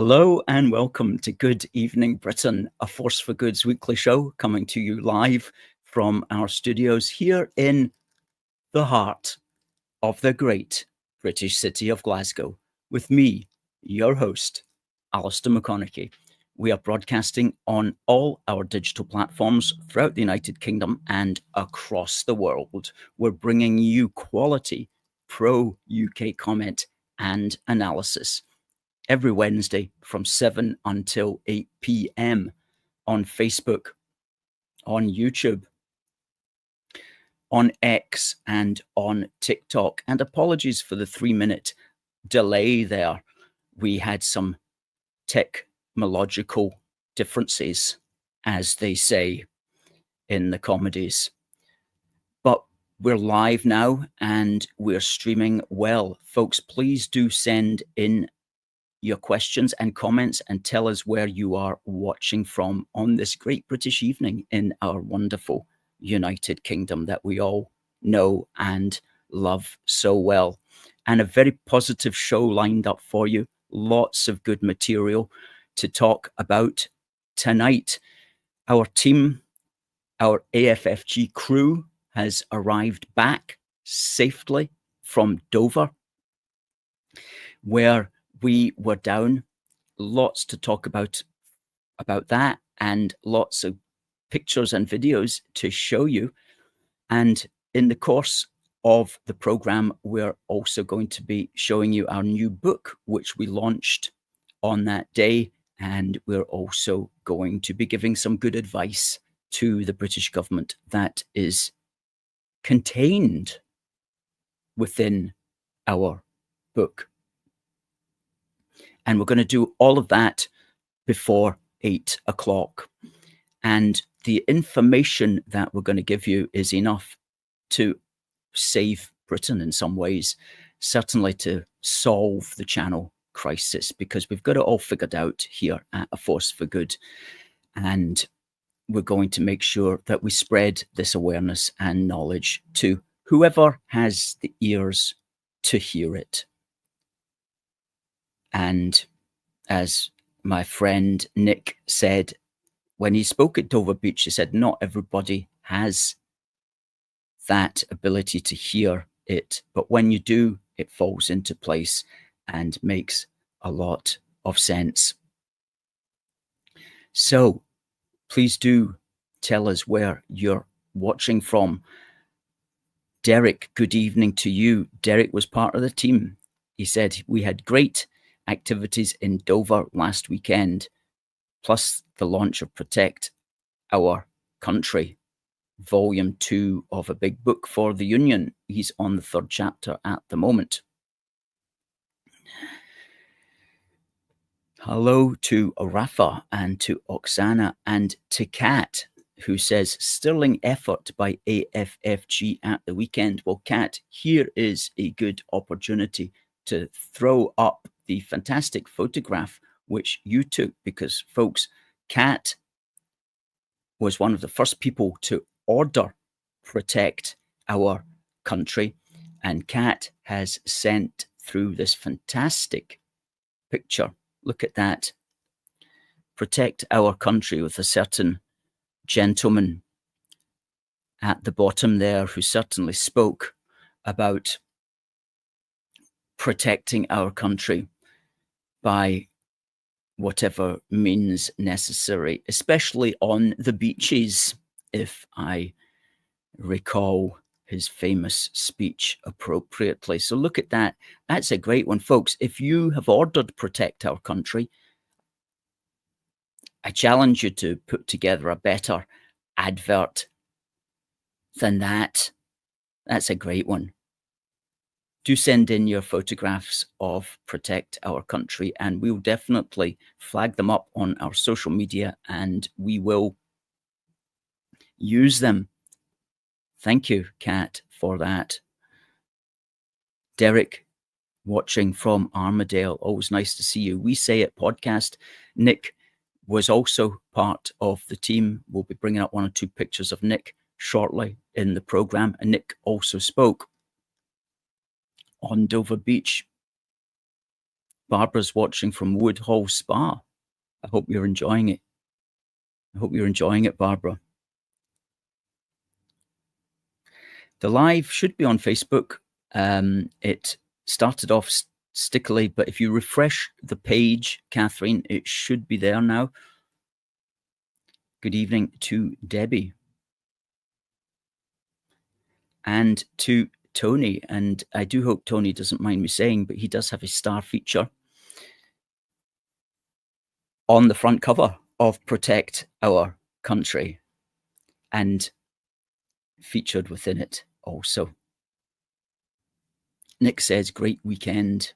Hello and welcome to Good Evening Britain, a Force for Good's weekly show coming to you live from our studios here in the heart of the great British city of Glasgow, with me, your host, Alistair McConnachie. We are broadcasting on all our digital platforms throughout the United Kingdom and across the world. We're bringing you quality pro-UK comment and analysis every Wednesday from 7 until 8 p.m. on Facebook, on YouTube, on X, and on TikTok. And apologies for the 3-minute delay there. We had some technological differences, as they say in the comedies. But we're live now and we're streaming well. Folks, please do send in your questions and comments and tell us where you are watching from on this great British evening in our wonderful United Kingdom that we all know and love so well. And a very positive show lined up for you. Lots of good material to talk about tonight. Our team, our AFFG crew, has arrived back safely from Dover, where we were down. Lots to talk about that, and lots of pictures and videos to show you. And in the course of the program, we're also going to be showing you our new book, which we launched on that day. And we're also going to be giving some good advice to the British government that is contained within our book. And we're going to do all of that before 8 o'clock. And the information that we're going to give you is enough to save Britain in some ways, certainly to solve the channel crisis, because we've got it all figured out here at A Force for Good. And we're going to make sure that we spread this awareness and knowledge to whoever has the ears to hear it. And as my friend Nick said, when he spoke at Dover Beach, he said, not everybody has that ability to hear it. But when you do, it falls into place and makes a lot of sense. So please do tell us where you're watching from. Derek, good evening to you. Derek was part of the team. He said, we had great activities in Dover last weekend, plus the launch of Protect Our Country, Volume 2 of a big book for the Union. He's on the 3rd chapter at the moment. Hello to Rafa and to Oksana and to Kat, who says, sterling effort by AFFG at the weekend. Well, Kat, here is a good opportunity to throw up the fantastic photograph which you took, because, folks, Kat was one of the first people to order Protect Our Country, and Kat has sent through this fantastic picture. Look at that. Protect Our Country, with a certain gentleman at the bottom there who certainly spoke about protecting our country by whatever means necessary, especially on the beaches, if I recall his famous speech appropriately. So look at that. That's a great one, folks. If you have ordered Protect Our Country, I challenge you to put together a better advert than that. That's a great one. Do send in your photographs of Protect Our Country, and we'll definitely flag them up on our social media and we will use them. Thank you, Kat, for that. Derek, watching from Armadale, always nice to see you. We Say It podcast. Nick was also part of the team. We'll be bringing up 1 or 2 pictures of Nick shortly in the program. And Nick also spoke on Dover Beach. Barbara's watching from Woodhall Spa. I hope you're enjoying it. I hope you're enjoying it, Barbara. The live should be on Facebook. It started off stickily, but if you refresh the page, Catherine, it should be there now. Good evening to Debbie. And to Tony. And I do hope Tony doesn't mind me saying, but he does have a star feature on the front cover of Protect Our Country, and featured within it also. Nick says, great weekend.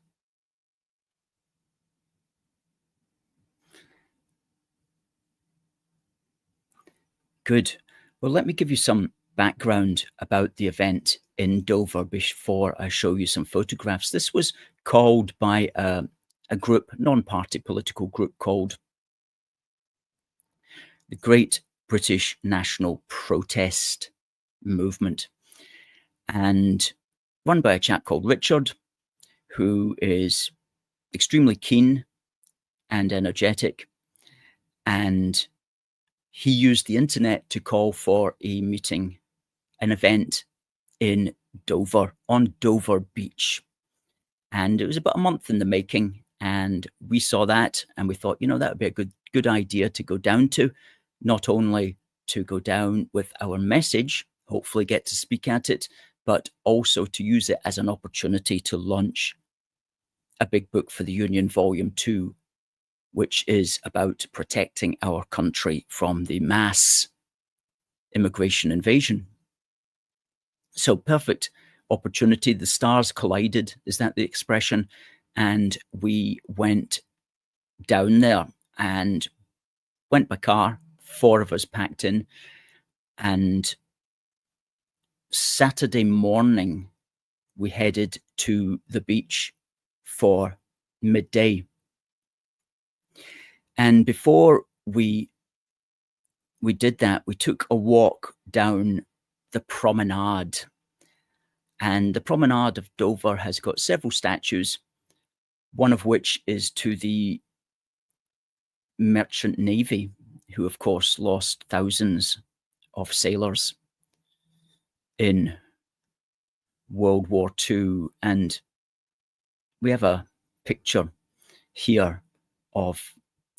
Good. Well, let me give you some background about the event in Dover before I show you some photographs. This was called by a group, non-party political group called the Great British National Protest Movement, and run by a chap called Richard, who is extremely keen and energetic, and he used the internet to call for a meeting, an event in Dover, on Dover Beach. And it was about a month in the making, and we saw that and we thought, that would be a good idea to go down to, not only to go down with our message, hopefully get to speak at it, but also to use it as an opportunity to launch a big book for the Union, Volume 2, which is about protecting our country from the mass immigration invasion. So perfect opportunity. The stars collided, is that the expression? And we went down there and went by car, 4 of us packed in, and Saturday morning we headed to the beach for midday. And before we did that, we took a walk down the promenade. And the promenade of Dover has got several statues, one of which is to the Merchant Navy, who of course lost thousands of sailors in World War II. And we have a picture here of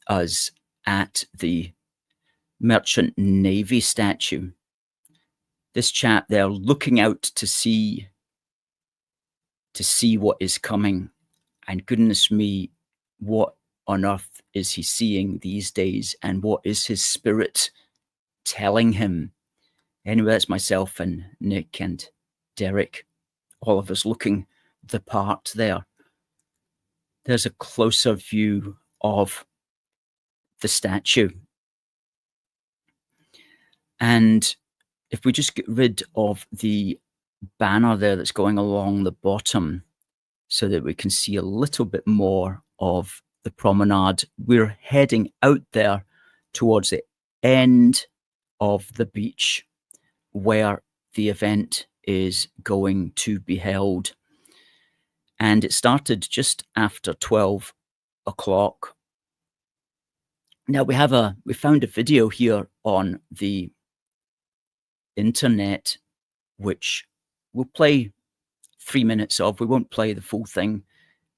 us at the Merchant Navy statue. This chap there looking out to see what is coming. And goodness me, what on earth is he seeing these days? And what is his spirit telling him? Anyway, that's myself and Nick and Derek, all of us looking the part there. There's a closer view of the statue. And if we just get rid of the banner there that's going along the bottom so that we can see a little bit more of the promenade, we're heading out there towards the end of the beach where the event is going to be held. And it started just after 12 o'clock. Now we found a video here on the internet, which we'll play 3 minutes of. We won't play the full thing.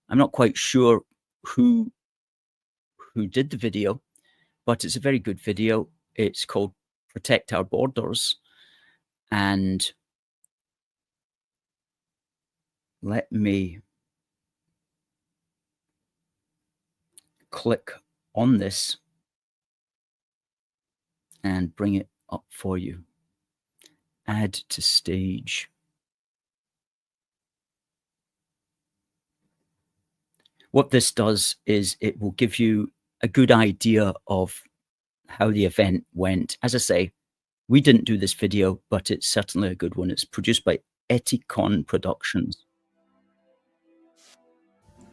I'm not quite sure who did the video, but it's a very good video. It's called Protect Our Borders. And let me click on this and bring it up for you. Add to stage. What this does is it will give you a good idea of how the event went. As I say, we didn't do this video, but it's certainly a good one. It's produced by Eticon Productions.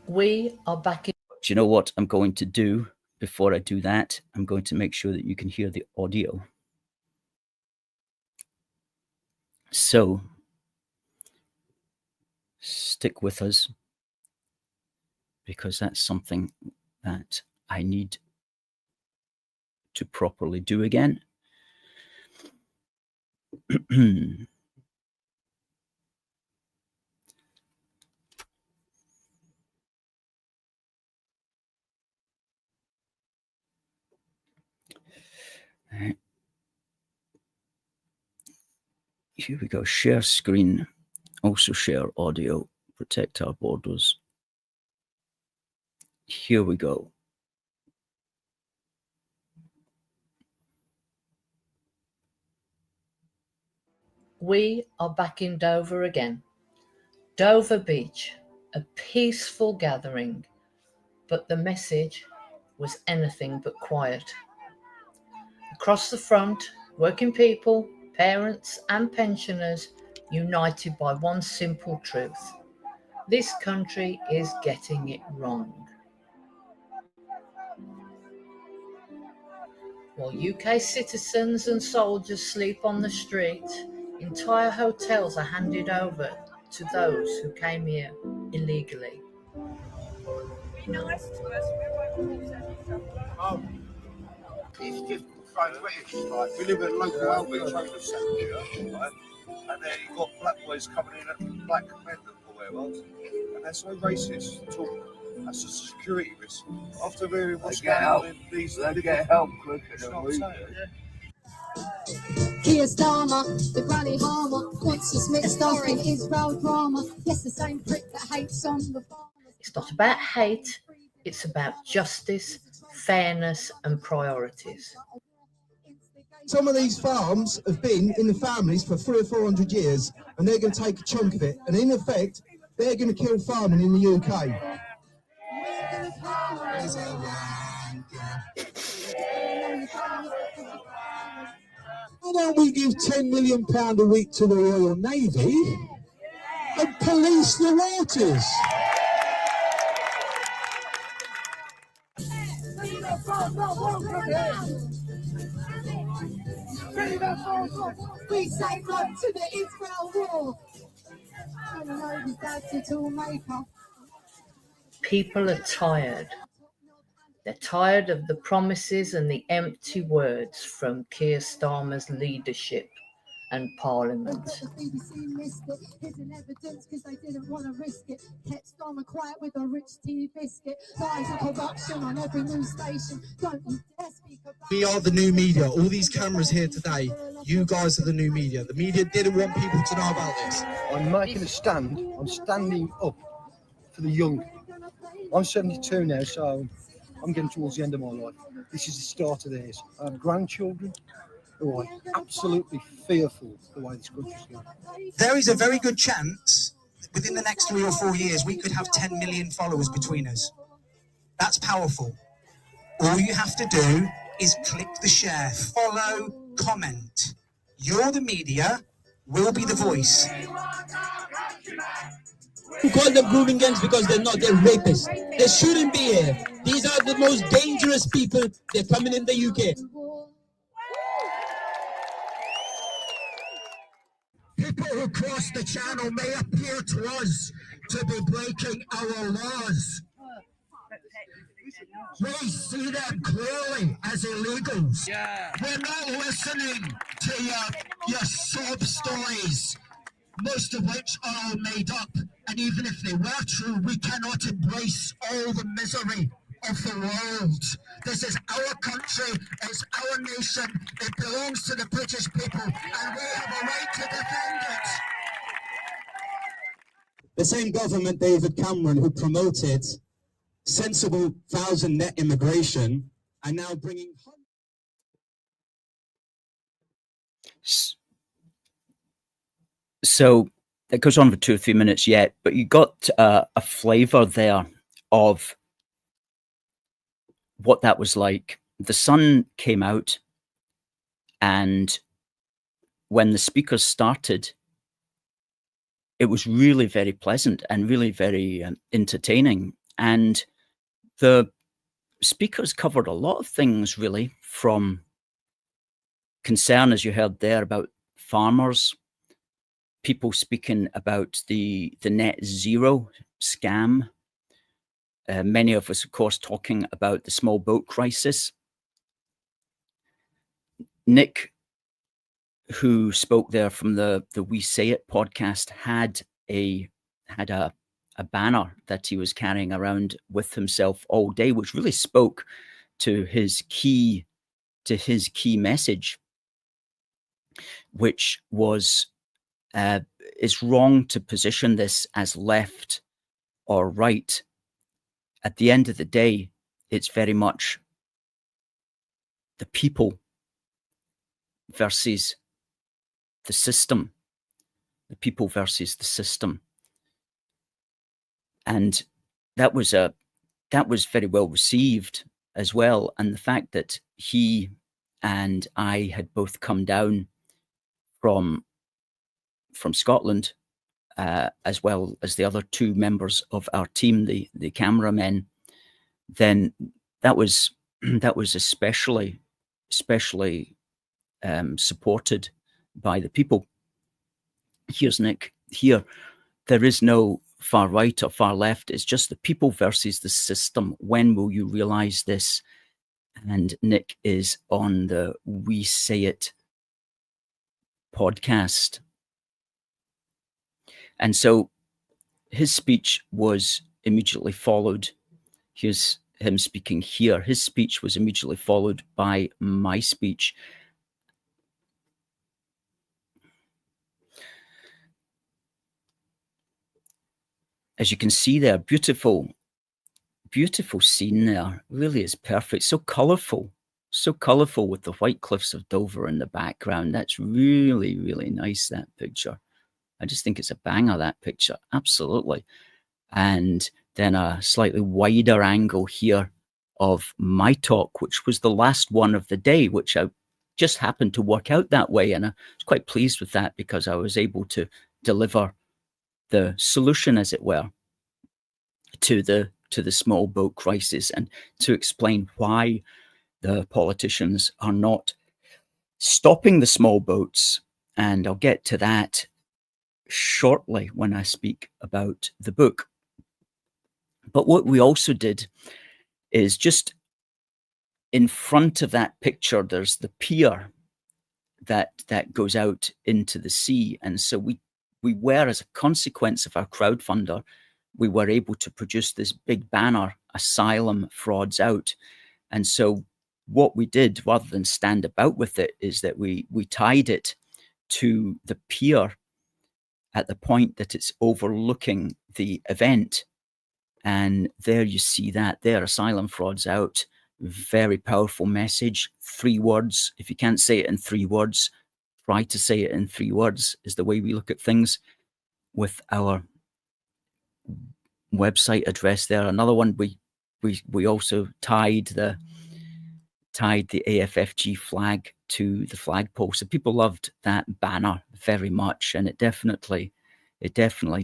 We are back in. Do you know what I'm going to do before I do that? I'm going to make sure that you can hear the audio. So stick with us, because that's something that I need to properly do again. Here we go. Share screen. Also share audio. Protect our borders. Here we go. We are back in Dover again. Dover Beach, a peaceful gathering, but the message was anything but quiet. Across the front, working people, parents and pensioners united by one simple truth. This country is getting it wrong. While UK citizens and soldiers sleep on the street, entire hotels are handed over to those who came here illegally. Be nice to us, we won't force anything. It's just so British, like we live in a local outreach homeless centre, right? And then you've got black boys coming in at black men or whatever, and they're so racist. That's a security risk. After hearing what's going on in these, they get help quicker than we do. Keir Starmer, the granny harmer, wants us mixed up in Israel drama. Yes, the same prick that hates on the farmers. It's not about hate, it's about justice, fairness and priorities. Some of these farms have been in the families for 300 or 400 years, and they're going to take a chunk of it, and in effect, they're going to kill farming in the UK. Why don't we give £10 million a week to the Royal Navy and police the waters? We say no to the Israel war. People are tired. They're tired of the promises and the empty words from Keir Starmer's leadership and Parliament. We are the new media. All these cameras here today, you guys are the new media. The media didn't want people to know about this. I'm making a stand. I'm standing up for the young. I'm 72 now, so I'm getting towards the end of my life. This is the start of theirs. I have grandchildren who are absolutely fearful the way this country's going. There is a very good chance within the next 3 or 4 years we could have 10 million followers between us. That's powerful. All you have to do is click the share, follow, comment. You're the media, we'll be the voice. We call them grooming gangs because they're not, they're rapists. They shouldn't be here. These are the most dangerous people. They're coming in the UK. People who cross the channel may appear to us to be breaking our laws. We see them clearly as illegals. Yeah. We're not listening to your sob stories, most of which are all made up. And even if they were true, we cannot embrace all the misery of the world. This is our country, it's our nation, it belongs to the British people, and we have a right to defend it. The same government, David Cameron, who promoted sensible 1,000 net immigration, are now bringing... So it goes on for 2 or 3 minutes yet, but you got a flavour there of what that was like. The sun came out, and when the speakers started, it was really very pleasant and really very entertaining. And the speakers covered a lot of things, really, from concern, as you heard there, about farmers, people speaking about the net zero scam, many of us, of course, talking about the small boat crisis. Nick, who spoke there from the We Say It podcast, had a banner that he was carrying around with himself all day, which really spoke to his key message, which was it's wrong to position this as left or right. At the end of the day, it's very much the people versus the system, the people versus the system. And that was very well received as well. And the fact that he and I had both come down from Scotland, as well as the other two members of our team, the cameramen, then that was especially supported by the people. Here's Nick here. There is no far right or far left. It's just the people versus the system. When will you realize this? And Nick is on the We Say It podcast. And so his speech was immediately followed. Here's him speaking here. His speech was immediately followed by my speech. As you can see there, beautiful scene there. Really is perfect. So colourful with the white cliffs of Dover in the background. That's really, really nice, that picture. I just think it's a banger, that picture. Absolutely. And then a slightly wider angle here of my talk, which was the last one of the day, which I just happened to work out that way. And I was quite pleased with that because I was able to deliver the solution, as it were, to the small boat crisis, and to explain why the politicians are not stopping the small boats. And I'll get to that shortly when I speak about the book. But what we also did is, just in front of that picture, there's the pier that goes out into the sea. And so we were, as a consequence of our crowdfunder, we were able to produce this big banner, "Asylum Frauds Out." And so what we did, rather than stand about with it, is that we tied it to the pier at the point that it's overlooking the event. And there you see that there, "Asylum Frauds Out." Very powerful message. 3 words. If you can't say it in 3 words, try to say it in 3 words, is the way we look at things with our website address there. Another one, we also tied the AFFG flag to the flagpole. So people loved that banner very much, and it definitely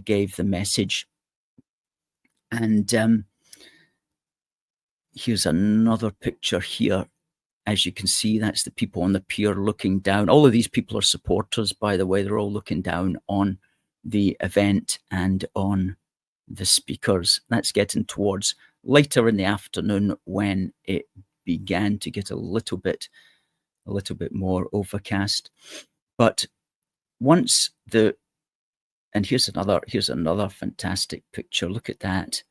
gave the message. And here's another picture here. As you can see, that's the people on the pier looking down. All of these people are supporters, by the way. They're all looking down on the event and on the speakers. That's getting towards later in the afternoon, when it began to get a little bit more overcast. But once and here's another fantastic picture. Look at that.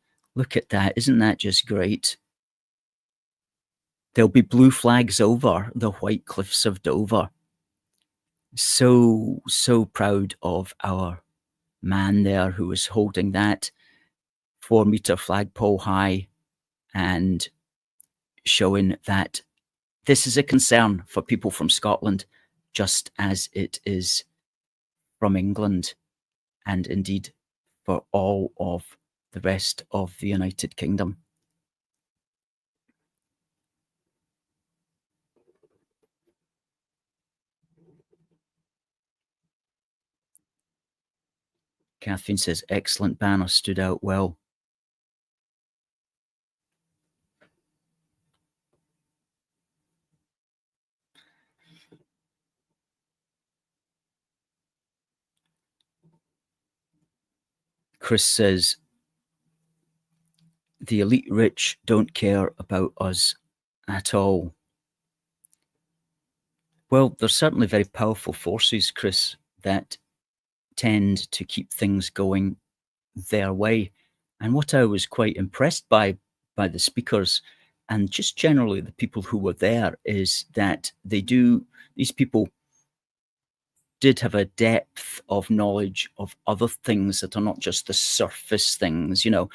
Isn't that just great? There'll be blue flags over the white cliffs of Dover. So proud of our man there, who was holding that 4-meter flagpole high and showing that this is a concern for people from Scotland, just as it is from England, and indeed for all of the rest of the United Kingdom. Catherine says, "Excellent banner, stood out well." Chris says, the elite rich don't care about us at all. Well, there's certainly very powerful forces, Chris, that tend to keep things going their way. And what I was quite impressed by the speakers and just generally the people who were there is that these people did have a depth of knowledge of other things that are not just the surface things. You know,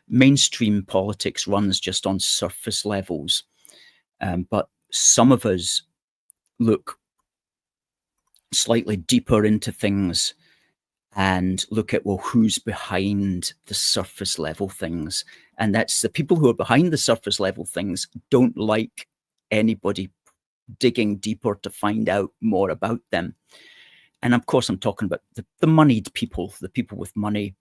mainstream politics runs just on surface levels. But some of us look slightly deeper into things and look at, well, who's behind the surface level things. And that's the people who are behind the surface level things don't like anybody digging deeper to find out more about them. And of course, I'm talking about the moneyed people, the people with money,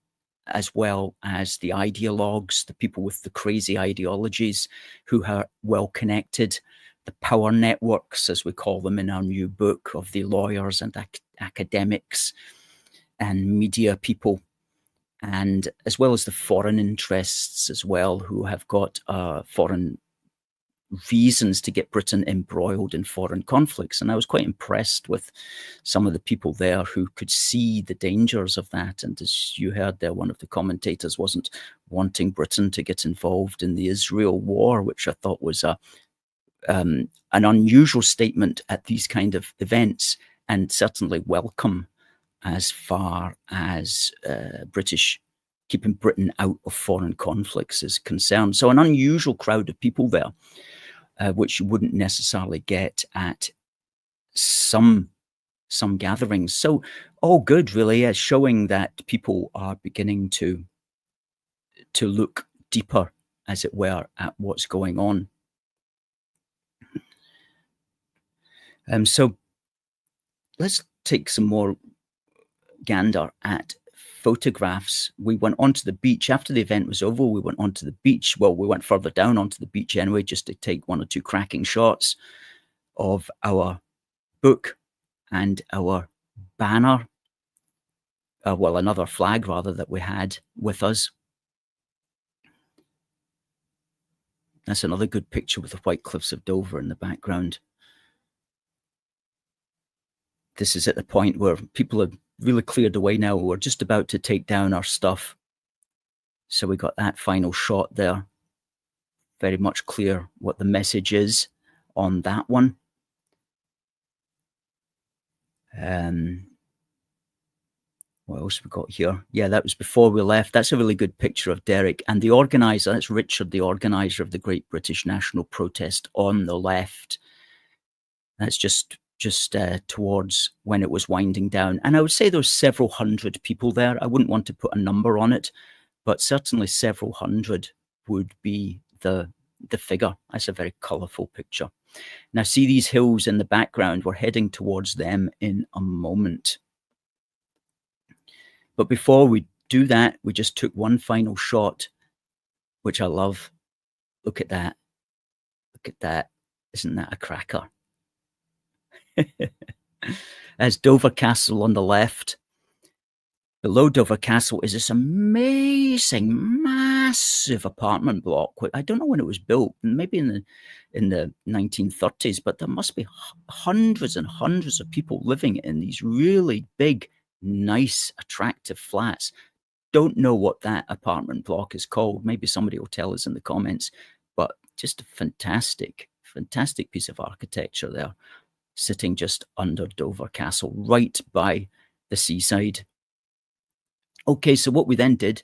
as well as the ideologues, the people with the crazy ideologies who are well connected, the power networks, as we call them in our new book, of the lawyers and academics and media people, and as well as the foreign interests as well, who have got foreign reasons to get Britain embroiled in foreign conflicts. And I was quite impressed with some of the people there who could see the dangers of that. And as you heard there, one of the commentators wasn't wanting Britain to get involved in the Israel war, which I thought was an unusual statement at these kind of events, and certainly welcome as far as British keeping Britain out of foreign conflicts is concerned. So an unusual crowd of people there, which you wouldn't necessarily get at some gatherings. So all good, really, showing that people are beginning to look deeper, as it were, at what's going on. So let's take some more gander at photographs. We went onto the beach after the event was over. We went onto the beach. Well, we went further down onto the beach anyway, just to take one or two cracking shots of our book and our banner. Well, another flag rather that we had with us. That's another good picture with the white cliffs of Dover in the background. This is at the point where people have really cleared away now. We're just about to take down our stuff. So we got that final shot there. Very much clear what the message is on that one. What else we got here? Yeah, that was before we left. That's a really good picture of Derek. And the organizer, that's Richard, the organizer of the Great British National Protest on the left. That's just towards when it was winding down. And I would say there's several hundred people there. I wouldn't want to put a number on it, but certainly several hundred would be the figure. That's a very colourful picture. Now see these hills in the background. We're heading towards them in a moment. But before we do that, we just took one final shot, which I love. Look at that. Look at that. Isn't that a cracker? As Dover Castle on the left. Below Dover Castle is this amazing, massive apartment block. I don't know when it was built, maybe in the 1930s, but there must be hundreds and hundreds of people living in these really big, nice, attractive flats. Don't know what that apartment block is called. Maybe somebody will tell us in the comments, but just a fantastic, fantastic piece of architecture there, sitting just under Dover Castle, right by the seaside. Okay, so what we then did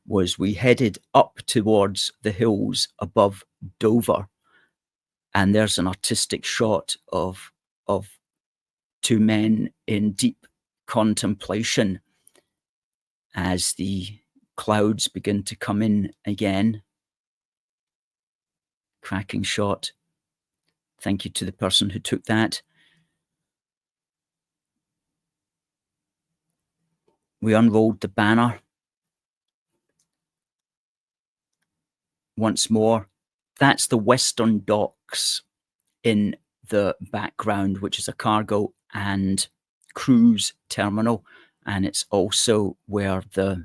was we headed up towards the hills above Dover, and there's an artistic shot of two men in deep contemplation as the clouds begin to come in again. Cracking shot. Thank you to the person who took that. We unrolled the banner once more. That's the Western Docks in the background, which is a cargo and cruise terminal. And it's also where the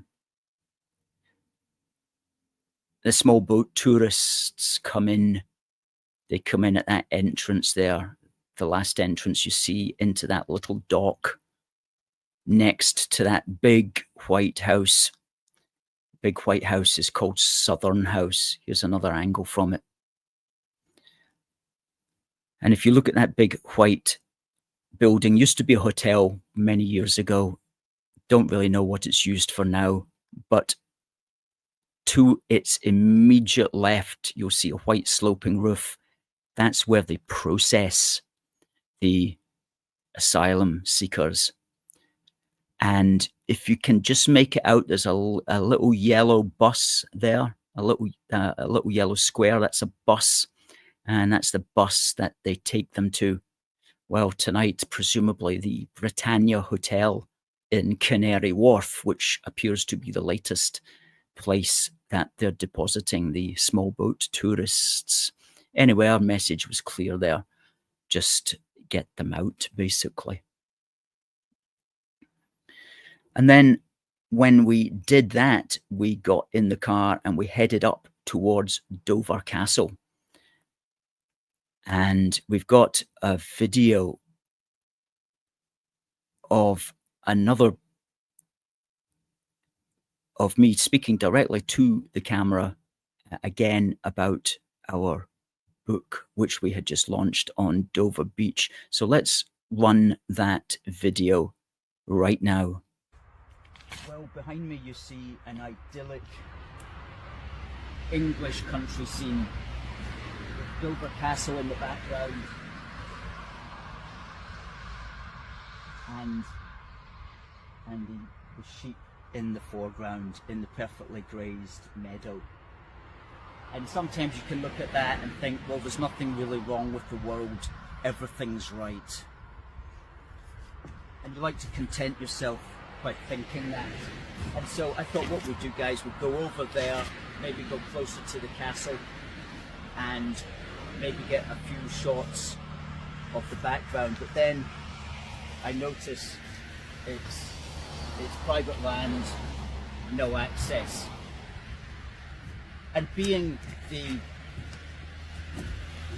the small boat tourists come in. They come in at that entrance there, the last entrance you see into that little dock next to that big white house. Big white house is called Southern House. Here's another angle from it. And if you look at that big white building, used to be a hotel many years ago. Don't really know what it's used for now, but to its immediate left, you'll see a white sloping roof. That's where they process the asylum seekers. And if you can just make it out, there's a little yellow bus there, a little yellow square. That's a bus, and that's the bus that they take them to. Well, tonight, presumably the Britannia Hotel in Canary Wharf, which appears to be the latest place that they're depositing the small boat tourists. Anyway, our message was clear there. Just get them out, basically. And then when we did that, we got in the car and we headed up towards Dover Castle. And we've got a video of me speaking directly to the camera again about our book, which we had just launched on Dover Beach. So let's run that video right now. Well, behind me you see an idyllic English country scene with Dover Castle in the background and the sheep in the foreground in the perfectly grazed meadow. And sometimes you can look at that and think, well, there's nothing really wrong with the world, everything's right. And you like to content yourself by thinking that. And so I thought what we'd do, guys, we'd go over there, maybe go closer to the castle and maybe get a few shots of the background. But then I notice it's private land, no access. And being the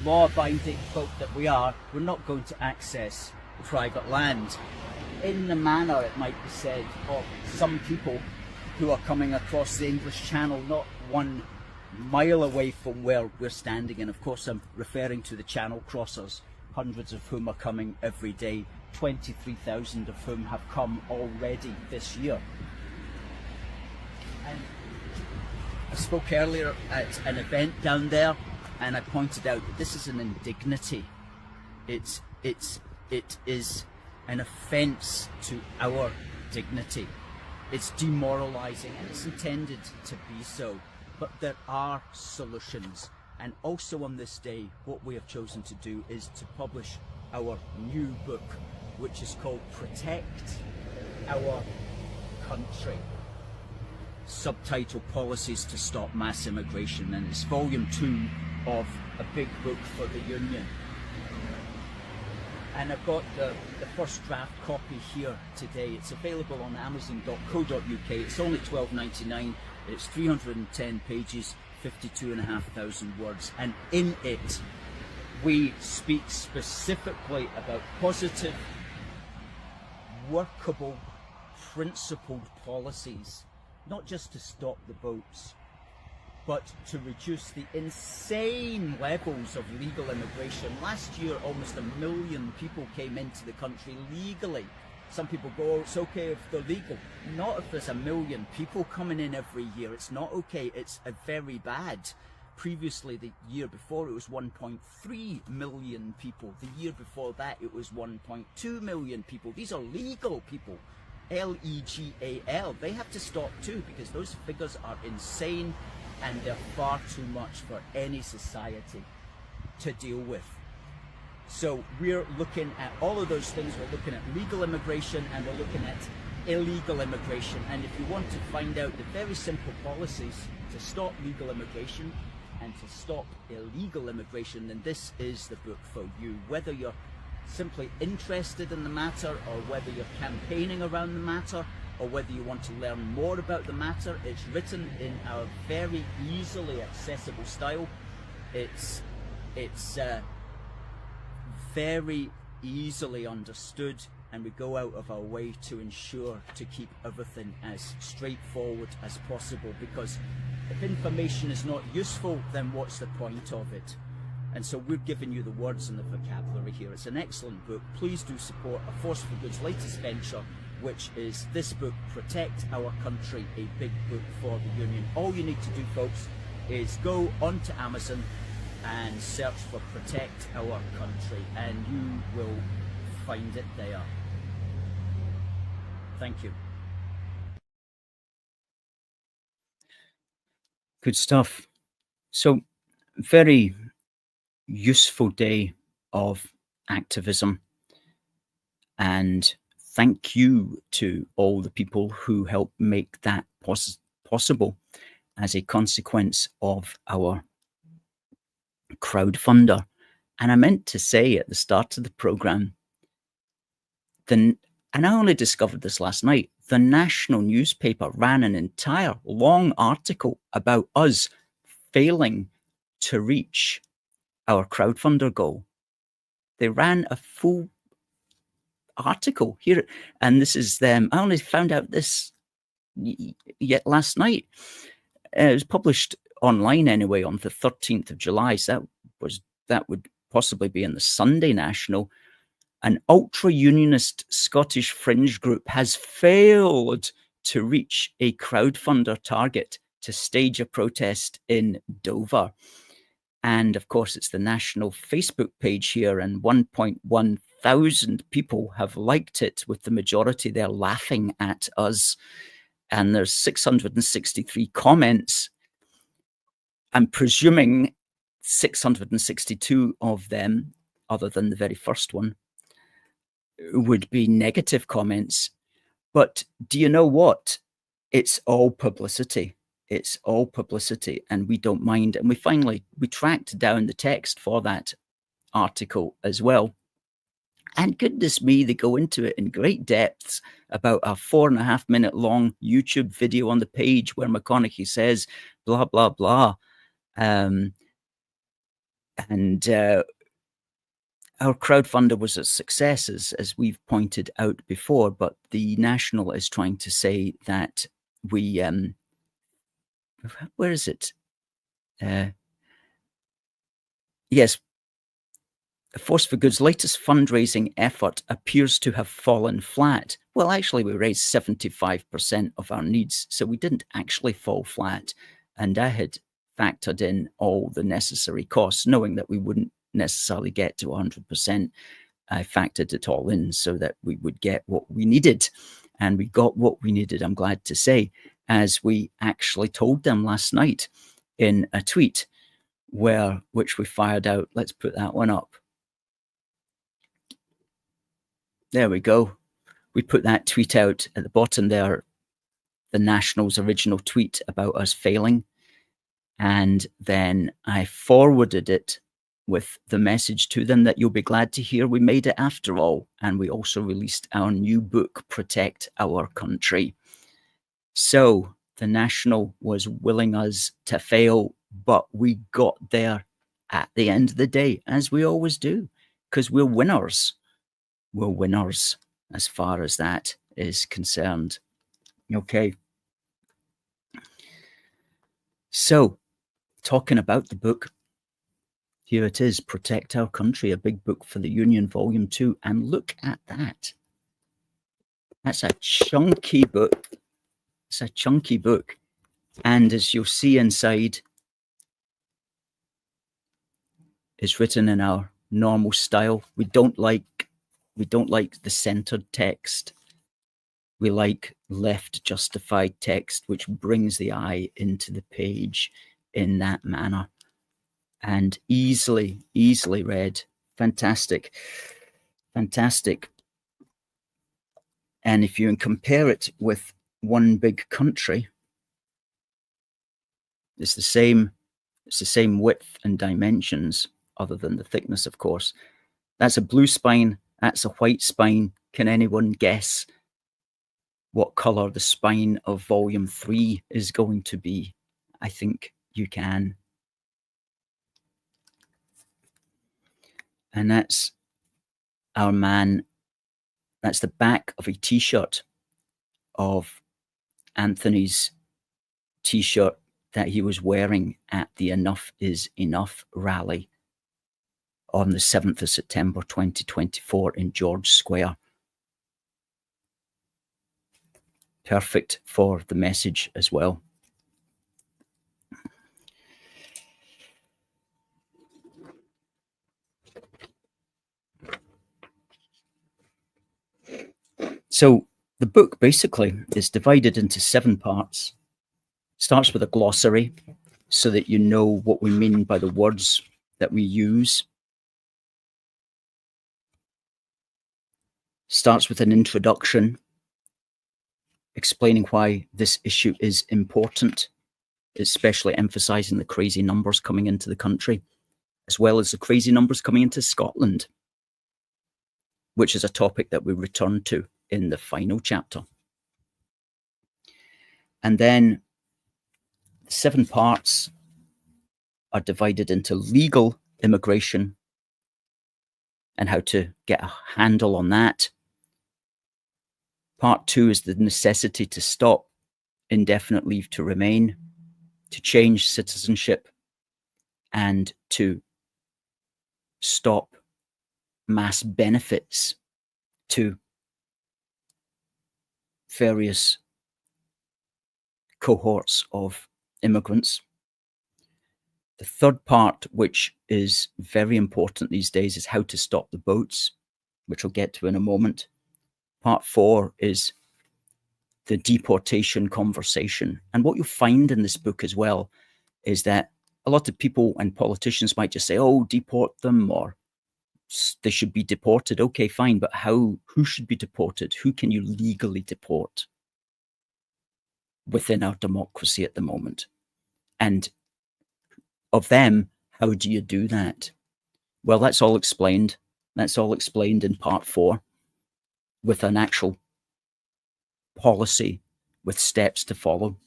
law-abiding folk that we are, we're not going to access private land in the manner, it might be said, of some people who are coming across the English Channel not 1 mile away from where we're standing. And of course I'm referring to the Channel crossers, hundreds of whom are coming every day, 23,000 of whom have come already this year. And I spoke earlier at an event down there and I pointed out that this is an indignity. It is an offence to our dignity. It's demoralising and it's intended to be so. But there are solutions. And also on this day, what we have chosen to do is to publish our new book, which is called Protect Our Country. Subtitle Policies to Stop Mass Immigration, and it's volume 2 of a big book for the Union. And I've got the first draft copy here today. It's available on amazon.co.uk. It's only £12.99. It's 310 pages, 52,500 words. And in it, we speak specifically about positive, workable, principled policies, not just to stop the boats, but to reduce the insane levels of legal immigration. Last year, almost 1 million people came into the country legally. Some people go, oh, it's okay if they're legal. Not if there's 1 million people coming in every year. It's not okay. It's very bad. Previously, the year before, it was 1.3 million people. The year before that, it was 1.2 million people. These are legal people. Legal. They have to stop too, because those figures are insane and they're far too much for any society to deal with. So we're looking at all of those things. We're looking at legal immigration and we're looking at illegal immigration. And if you want to find out the very simple policies to stop legal immigration and to stop illegal immigration, then this is the book for you. Whether you're simply interested in the matter or whether you're campaigning around the matter, or whether you want to learn more about the matter. It's written in a very easily accessible style. It's very easily understood, and we go out of our way to ensure to keep everything as straightforward as possible, because if information is not useful, then what's the point of it? And so we're giving you the words and the vocabulary here. It's an excellent book. Please do support A Force for Good's latest venture, which is this book, Protect Our Country, a big book for the Union. All you need to do, folks, is go onto Amazon and search for Protect Our Country, and you will find it there. Thank you. Good stuff. So, very useful day of activism, and thank you to all the people who helped make that possible as a consequence of our crowdfunder. And I meant to say at the start of the program, and I only discovered this last night, the national newspaper ran an entire long article about us failing to reach our crowdfunder goal. They ran a full article here, and this is them. I only found out this yet last night. It was published online anyway on the 13th of July, so that would possibly be in the Sunday National. An ultra-unionist Scottish fringe group has failed to reach a crowdfunder target to stage a protest in Dover. And of course, it's the national Facebook page here, and 1.1 thousand people have liked it, with the majority there laughing at us. And there's 663 comments. I'm presuming 662 of them, other than the very first one, would be negative comments. But do you know what? It's all publicity. It's all publicity, and we don't mind. And we tracked down the text for that article as well. And goodness me, they go into it in great depths about a 4.5 minute long YouTube video on the page where McConachie says blah, blah, blah. Our crowdfunder was a success, as we've pointed out before, but the National is trying to say that we, where is it? Yes, A Force for Good's latest fundraising effort appears to have fallen flat. Well, actually, we raised 75% of our needs, so we didn't actually fall flat. And I had factored in all the necessary costs, knowing that we wouldn't necessarily get to 100%. I factored it all in so that we would get what we needed, and we got what we needed, I'm glad to say, as we actually told them last night in a tweet, which we fired out. Let's put that one up. There we go. We put that tweet out at the bottom there, the National's original tweet about us failing, and then I forwarded it with the message to them that you'll be glad to hear we made it after all. And we also released our new book, Protect Our Country. So the National was willing us to fail, but we got there at the end of the day, as we always do, because we're winners. We're winners as far as that is concerned. Okay. So, talking about the book, here it is, Protect Our Country, a big book for the Union, Volume 2. And look at that. That's a chunky book. It's a chunky book. And as you'll see inside, it's written in our normal style. We don't like the centered text. We like left justified text, which brings the eye into the page in that manner. And easily read. Fantastic. Fantastic. And if you compare it with One Big Country, it's the same width and dimensions, other than the thickness, of course. That's a blue spine. That's a white spine. Can anyone guess what colour the spine of volume 3 is going to be, I think you can. And that's our man. That's the back of a t-shirt of Anthony's t-shirt that he was wearing at the Enough is Enough rally on the 7th of September 2024 in George Square. Perfect for the message as well. So the book basically is divided into 7 parts. Starts with a glossary so that you know what we mean by the words that we use. Starts with an introduction, explaining why this issue is important, especially emphasizing the crazy numbers coming into the country, as well as the crazy numbers coming into Scotland, which is a topic that we return to in the final chapter. And then 7 parts are divided into legal immigration and how to get a handle on that. Part 2 is the necessity to stop indefinite leave to remain, to change citizenship, and to stop mass benefits to various cohorts of immigrants. The third part, which is very important these days, is how to stop the boats, which we'll get to in a moment. Part 4 is the deportation conversation. And what you'll find in this book as well is that a lot of people and politicians might just say, oh, deport them, or they should be deported. Okay, fine, but who should be deported? Who can you legally deport within our democracy at the moment? And of them, how do you do that? Well, that's all explained. That's all explained in part 4 with an actual policy with steps to follow.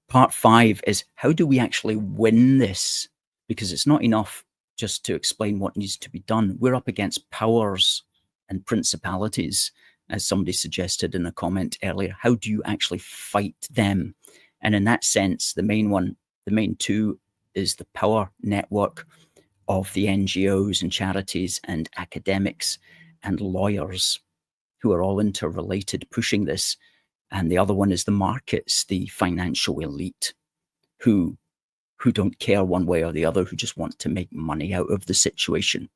Part 5 is how do we actually win this? Because it's not enough just to explain what needs to be done. We're up against powers and principalities, as somebody suggested in a comment earlier. How do you actually fight them? And in that sense, the main two is the power network of the NGOs and charities and academics and lawyers who are all interrelated pushing this. And the other one is the markets, the financial elite who don't care one way or the other, who just want to make money out of the situation.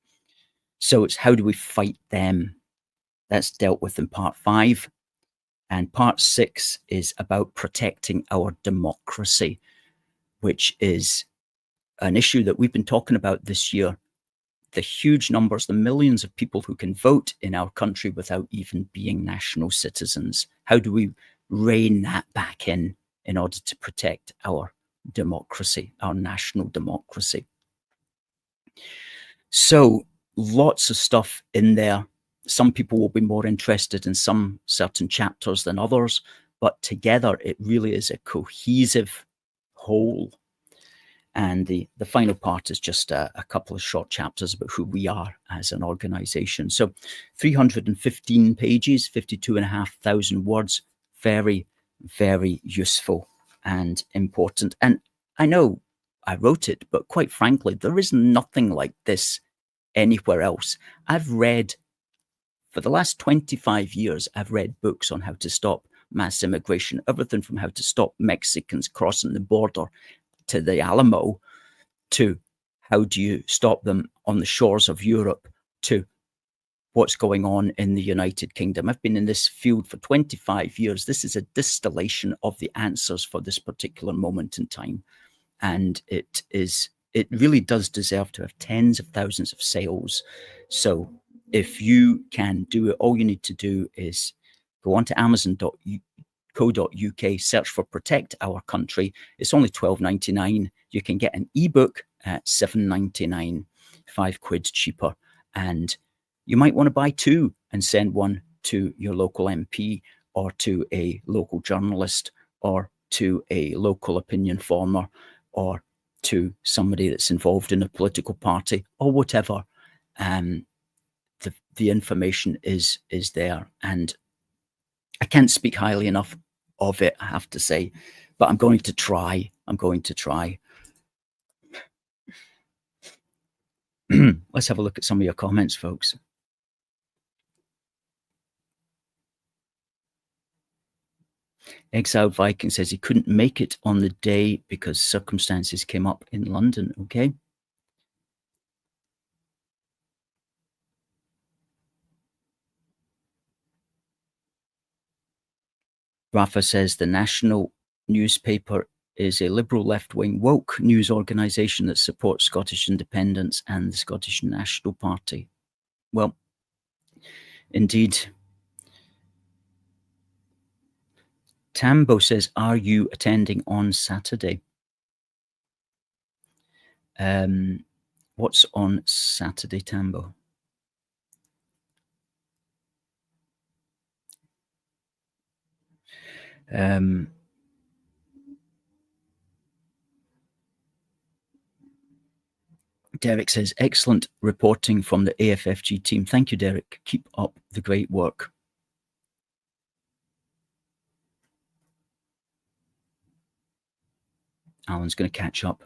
So it's how do we fight them? That's dealt with in part 5. And part 6 is about protecting our democracy, which is an issue that we've been talking about this year. The huge numbers, the millions of people who can vote in our country without even being national citizens. How do we rein that back in order to protect our democracy, our national democracy? So lots of stuff in there. Some people will be more interested in some certain chapters than others, but together it really is a cohesive whole. And the final part is just a couple of short chapters about who we are as an organization. So 315 pages, 52,500 words, very, very useful and important. And I know I wrote it, but quite frankly, there is nothing like this anywhere else. For the last 25 years, I've read books on how to stop mass immigration, everything from how to stop Mexicans crossing the border to the Alamo, to how do you stop them on the shores of Europe, to what's going on in the United Kingdom. I've been in this field for 25 years. This is a distillation of the answers for this particular moment in time. And it really does deserve to have tens of thousands of sales. So if you can do it, all you need to do is go on to amazon.co.uk, search for Protect Our Country. It's only £12.99. You can get an ebook at £7.99, £5 cheaper. And you might want to buy 2 and send one to your local MP or to a local journalist or to a local opinion former or to somebody that's involved in a political party or whatever. The information is there, and I can't speak highly enough of it, I have to say, but I'm going to try. Let's have a look at some of your comments, folks. Exiled Viking says he couldn't make it on the day because circumstances came up in London. Okay. Rafa says the National newspaper is a liberal left-wing woke news organisation that supports Scottish independence and the Scottish National Party. Well, indeed. Tambo says, are you attending on Saturday? What's on Saturday, Tambo? Derek says, excellent reporting from the AFFG team. Thank you, Derek. Keep up the great work. Alan's going to catch up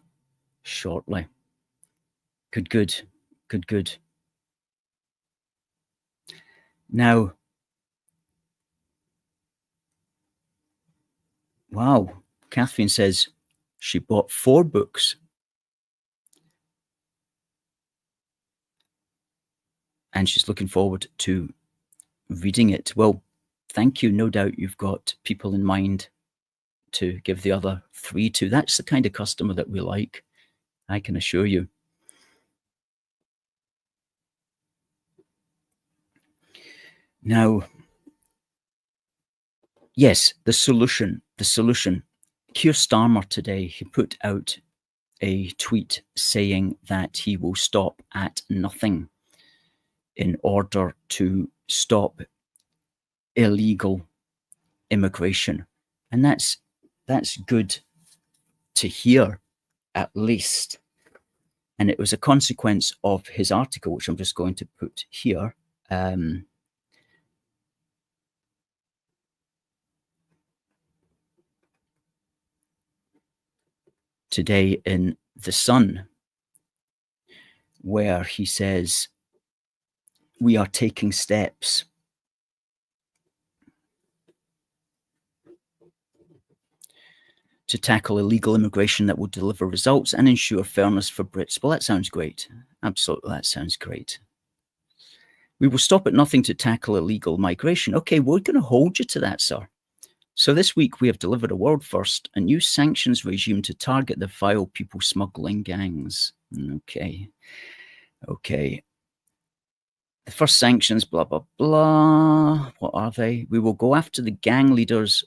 shortly. Good. Now, wow, Catherine says she bought 4 books and she's looking forward to reading it. Well, thank you. No doubt you've got people in mind to give the other 3 to. That's the kind of customer that we like, I can assure you. Now, yes, the solution. Keir Starmer today, he put out a tweet saying that he will stop at nothing in order to stop illegal immigration. And that's good to hear, at least. And it was a consequence of his article, which I'm just going to put here. Today in The Sun, where he says, we are taking steps to tackle illegal immigration that will deliver results and ensure fairness for Brits. Well, that sounds great. Absolutely, that sounds great. We will stop at nothing to tackle illegal migration. Okay, we're going to hold you to that, sir. So this week we have delivered a world first, a new sanctions regime to target the vile people smuggling gangs. Okay. The first sanctions, blah, blah, blah. What are they? We will go after the gang leaders,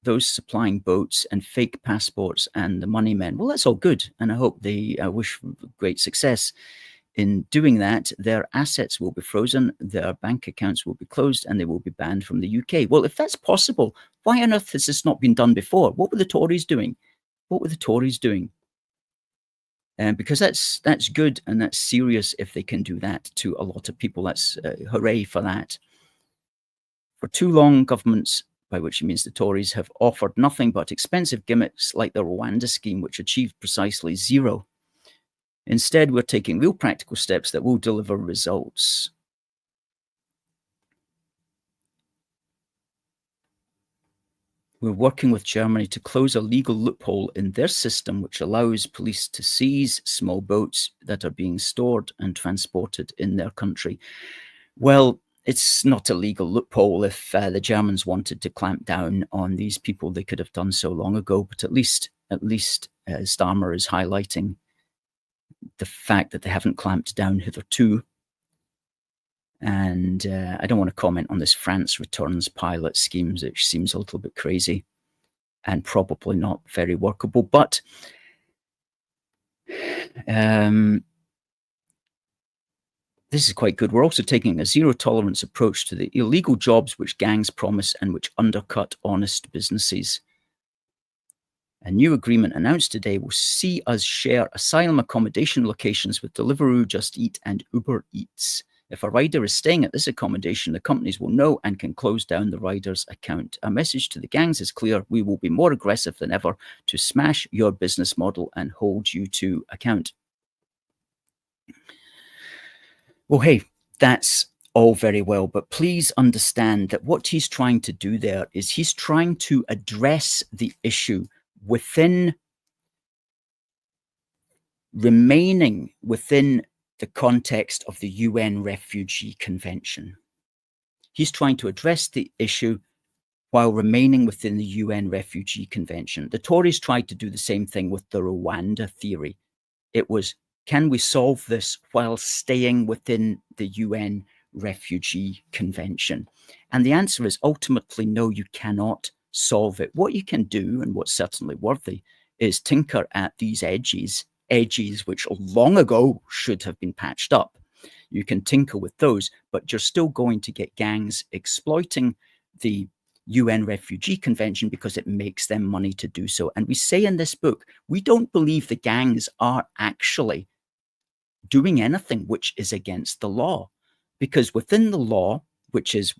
those supplying boats and fake passports and the money men. Well, that's all good. And I hope they wish great success in doing that. Their assets will be frozen, their bank accounts will be closed, and they will be banned from the UK. Well, if that's possible, why on earth has this not been done before? What were the Tories doing? Because that's good and that's serious if they can do that to a lot of people. That's hooray for that. For too long, governments, by which he means the Tories, have offered nothing but expensive gimmicks like the Rwanda scheme, which achieved precisely 0. Instead, we're taking real practical steps that will deliver results. We're working with Germany to close a legal loophole in their system, which allows police to seize small boats that are being stored and transported in their country. Well, it's not a legal loophole. If the Germans wanted to clamp down on these people, they could have done so long ago. But at least Starmer is highlighting the fact that they haven't clamped down hitherto. And I don't want to comment on this France returns pilot schemes, which seems a little bit crazy and probably not very workable. But This is quite good. We're also taking a zero tolerance approach to the illegal jobs which gangs promise and which undercut honest businesses. A new agreement announced today will see us share asylum accommodation locations with Deliveroo, Just Eat, and Uber Eats. If a rider is staying at this accommodation, the companies will know and can close down the rider's account. Our message to the gangs is clear. We will be more aggressive than ever to smash your business model and hold you to account. Well, hey, that's all very well, but please understand that what he's trying to do there is he's trying to address the issue within remaining within the context of the UN Refugee Convention. He's trying to address the issue while remaining within the UN Refugee Convention. The Tories tried to do the same thing with the Rwanda theory. It was, can we solve this while staying within the UN Refugee Convention? And the answer is ultimately no, you cannot solve it. What you can do, and what's certainly worthy, is tinker at these edges which long ago should have been patched up. You can tinker with those, but you're still going to get gangs exploiting the UN Refugee Convention because it makes them money to do so. And we say in this book, we don't believe the gangs are actually doing anything which is against the law, because within the law, which is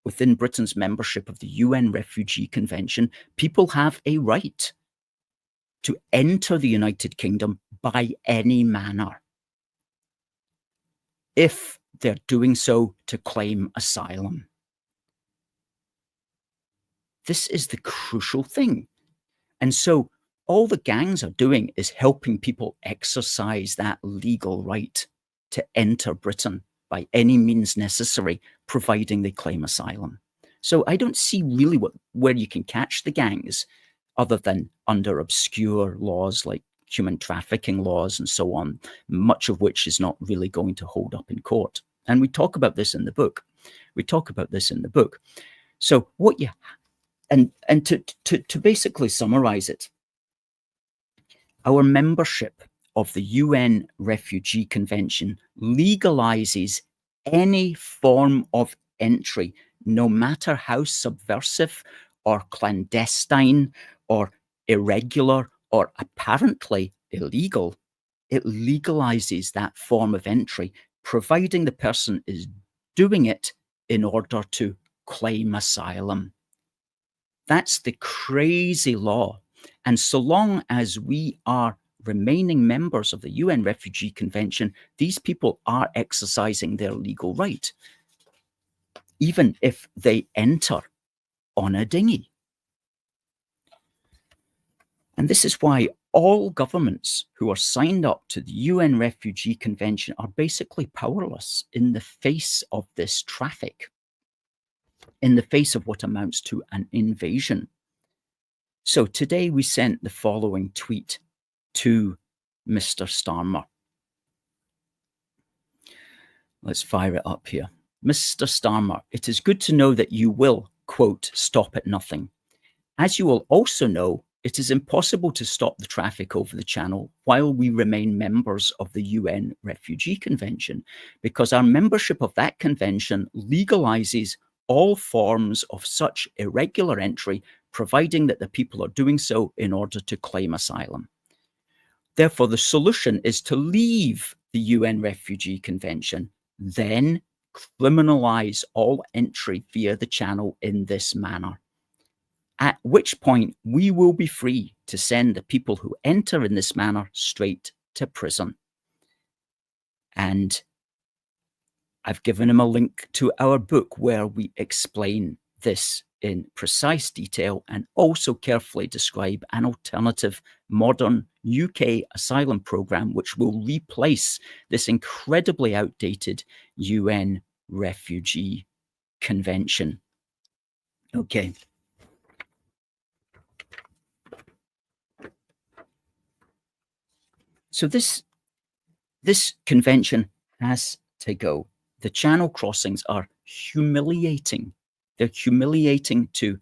within Britain's membership of the UN Refugee Convention, people have a right to enter the United Kingdom by any manner if they're doing so to claim asylum. This is the crucial thing. And so all the gangs are doing is helping people exercise that legal right to enter Britain by any means necessary, providing they claim asylum. So I don't see really where you can catch the gangs other than under obscure laws like human trafficking laws and so on, much of which is not really going to hold up in court. And we talk about this in the book. So what you, and to basically summarize it, our membership of the UN Refugee Convention legalizes any form of entry, no matter how subversive or clandestine or irregular or apparently illegal. It legalizes that form of entry, providing the person is doing it in order to claim asylum. That's the crazy law. And so long as we are remaining members of the UN Refugee Convention, these people are exercising their legal right, even if they enter on a dinghy. And this is why all governments who are signed up to the UN Refugee Convention are basically powerless in the face of this traffic, in the face of what amounts to an invasion. So today we sent the following tweet to Mr. Starmer. Let's fire it up here. Mr. Starmer, it is good to know that you will, quote, stop at nothing. As you will also know, it is impossible to stop the traffic over the channel while we remain members of the UN Refugee Convention, because our membership of that convention legalizes all forms of such irregular entry, providing that the people are doing so in order to claim asylum. Therefore, the solution is to leave the UN Refugee Convention, then criminalize all entry via the channel in this manner. At which point we will be free to send the people who enter in this manner straight to prison. And I've given him a link to our book where we explain this in precise detail and also carefully describe an alternative modern UK asylum program which will replace this incredibly outdated UN Refugee Convention. Okay. So this convention has to go. The channel crossings are humiliating. They're humiliating to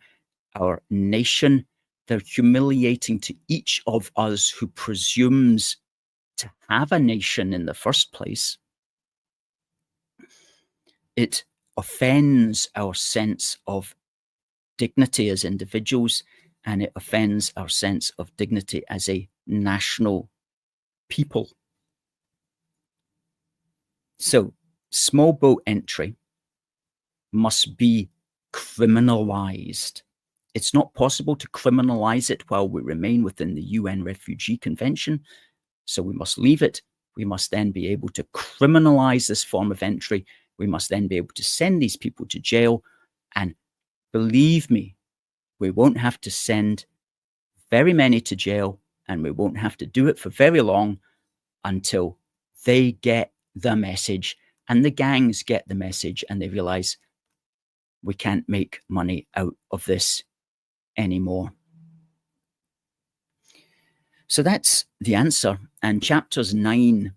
our nation. They're humiliating to each of us who presumes to have a nation in the first place. It offends our sense of dignity as individuals, and it offends our sense of dignity as a national people. So small boat entry must be criminalized. It's not possible to criminalize it while we remain within the UN Refugee Convention, so we must leave it. We must then be able to criminalize this form of entry. We must then be able to send these people to jail. And believe me, we won't have to send very many to jail, and we won't have to do it for very long until they get the message and the gangs get the message and they realize we can't make money out of this anymore. So that's the answer. And chapter 9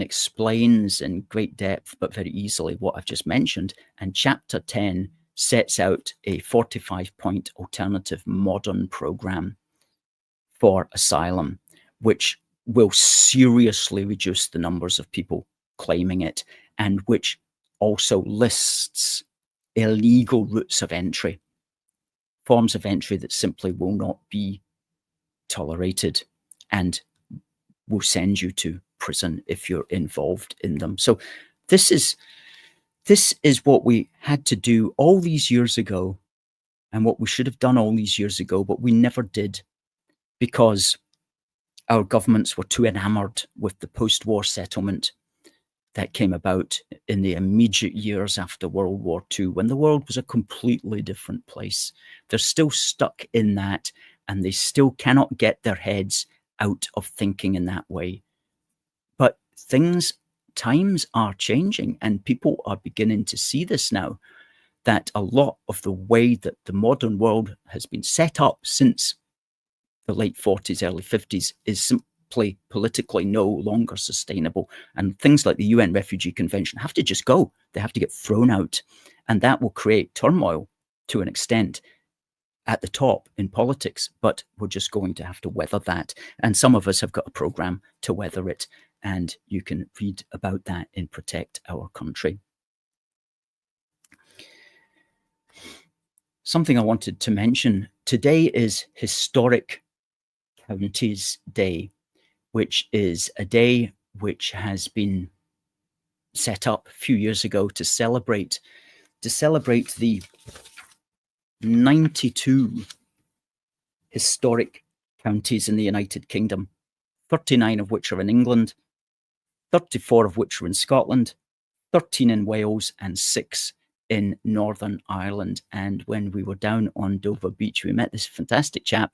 explains in great depth, but very easily, what I've just mentioned. And chapter 10 sets out a 45-point alternative modern program for asylum, which will seriously reduce the numbers of people claiming it, and which also lists illegal routes of entry, forms of entry that simply will not be tolerated and will send you to prison if you're involved in them. So this is what we had to do all these years ago, and what we should have done all these years ago, but we never did, because our governments were too enamored with the post-war settlement that came about in the immediate years after World War II, when the world was a completely different place. They're still stuck in that, and they still cannot get their heads out of thinking in that way. But times are changing, and people are beginning to see this now, that a lot of the way that the modern world has been set up since the late 40s, early 50s is simply politically no longer sustainable. And things like the UN Refugee Convention have to just go. They have to get thrown out. And that will create turmoil to an extent at the top in politics, but we're just going to have to weather that. And some of us have got a program to weather it. And you can read about that in Protect Our Country. Something I wanted to mention, today is Historic Counties Day, which is a day which has been set up a few years ago to celebrate the 92 historic counties in the United Kingdom, 39 of which are in England, 34 of which are in Scotland, 13 in Wales, and 6 in Northern Ireland. And when we were down on Dover Beach, we met this fantastic chap.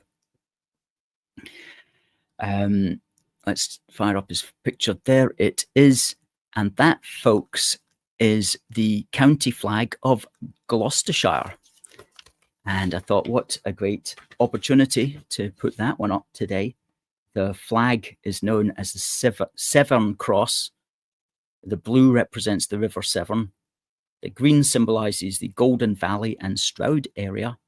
Let's fire up his picture. There it is. And that, folks, is the county flag of Gloucestershire. And I thought, what a great opportunity to put that one up today. The flag is known as the Severn Cross. The blue represents the River Severn. The green symbolises the Golden Valley and Stroud area.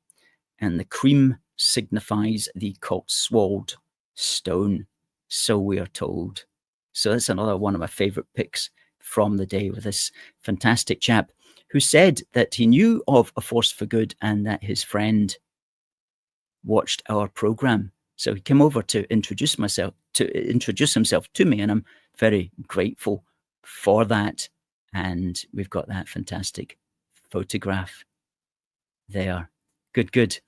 And the cream signifies the Cotswold Stone, so we are told. So that's another one of my favourite picks from the day, with this fantastic chap who said that he knew of A Force for Good and that his friend watched our programme. So he came over to introduce himself to me, and I'm very grateful for that. And we've got that fantastic photograph there. Good.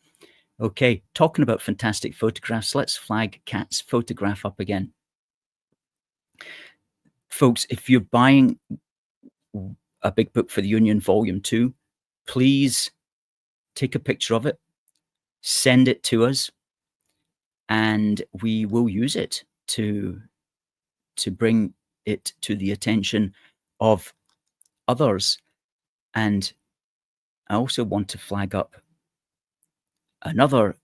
Okay, talking about fantastic photographs, let's flag Kat's photograph up again. Folks, if you're buying a Big Book for the Union Volume 2, please take a picture of it, send it to us, and we will use it to bring it to the attention of others. And I also want to flag up another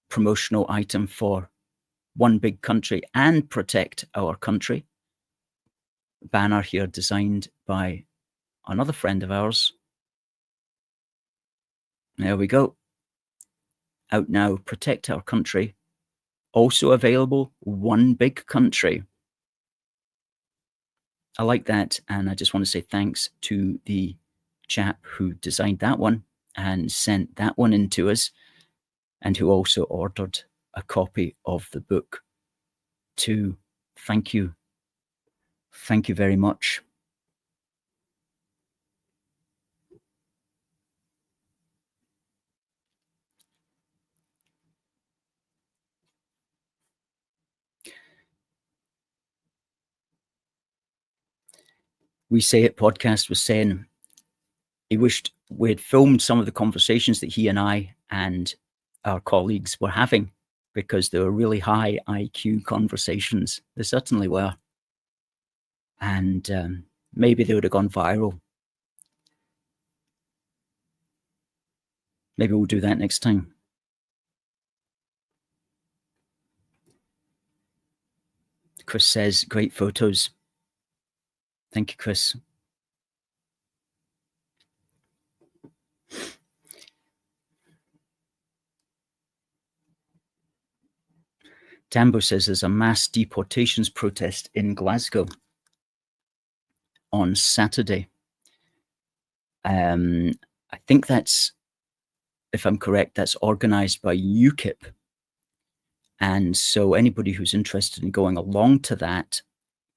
promotional item for One Big Country and Protect Our Country. Banner here designed by another friend of ours. There we go. Out now, Protect Our Country. Also available, One Big Country. I like that, and I just want to say thanks to the chap who designed that one and sent that one in to us, and who also ordered a copy of the book too. Thank you. Thank you very much. We Say It podcast was saying he wished we had filmed some of the conversations that he and I and our colleagues were having, because they were really high IQ conversations. They certainly were. And maybe they would have gone viral. Maybe we'll do that next time. Chris says, great photos. Thank you, Chris. Tambo says there's a mass deportations protest in Glasgow on Saturday. I think that's, if I'm correct, that's organised by UKIP. And so anybody who's interested in going along to that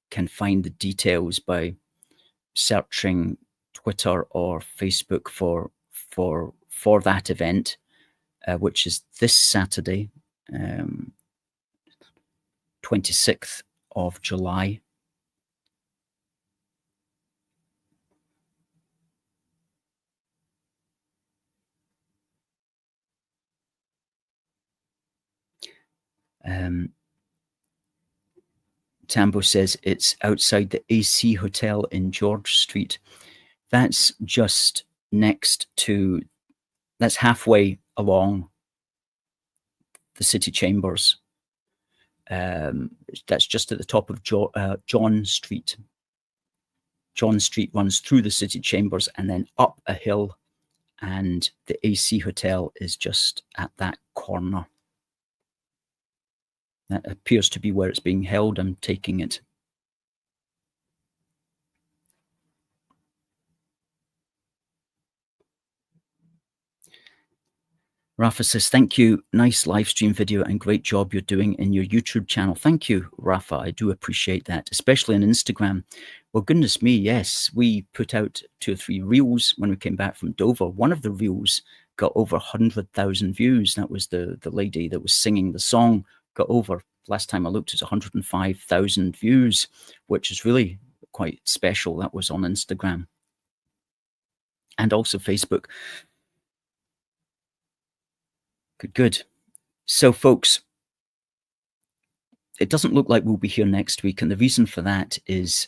can find the details by searching Twitter or Facebook for that event, which is this Saturday, 26th of July. Tambo says it's outside the AC Hotel in George Street. That's just next to, that's halfway along the city chambers. That's just at the top of John Street. John Street runs through the city chambers and then up a hill, and the AC Hotel is just at that corner. That appears to be where it's being held. I'm taking it. Rafa says, thank you. Nice live stream video and great job you're doing in your YouTube channel. Thank you, Rafa. I do appreciate that, especially on Instagram. Well, goodness me, yes. We put out 2 or 3 reels when we came back from Dover. One of the reels got over 100,000 views. That was the lady that was singing the song. Got over, last time I looked, it was 105,000 views, which is really quite special. That was on Instagram and also Facebook. Good. So, folks, it doesn't look like we'll be here next week. And the reason for that is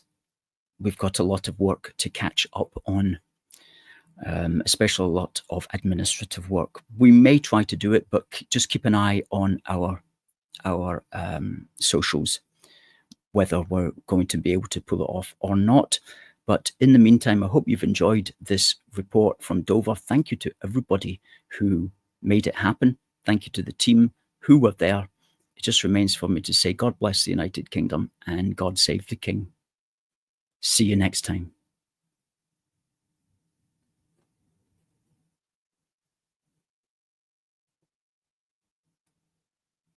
we've got a lot of work to catch up on, especially a lot of administrative work. We may try to do it, but just keep an eye on our socials, whether we're going to be able to pull it off or not. But in the meantime, I hope you've enjoyed this report from Dover. Thank you to everybody who made it happen. Thank you to the team who were there. It just remains for me to say, God bless the United Kingdom and God save the King. See you next time.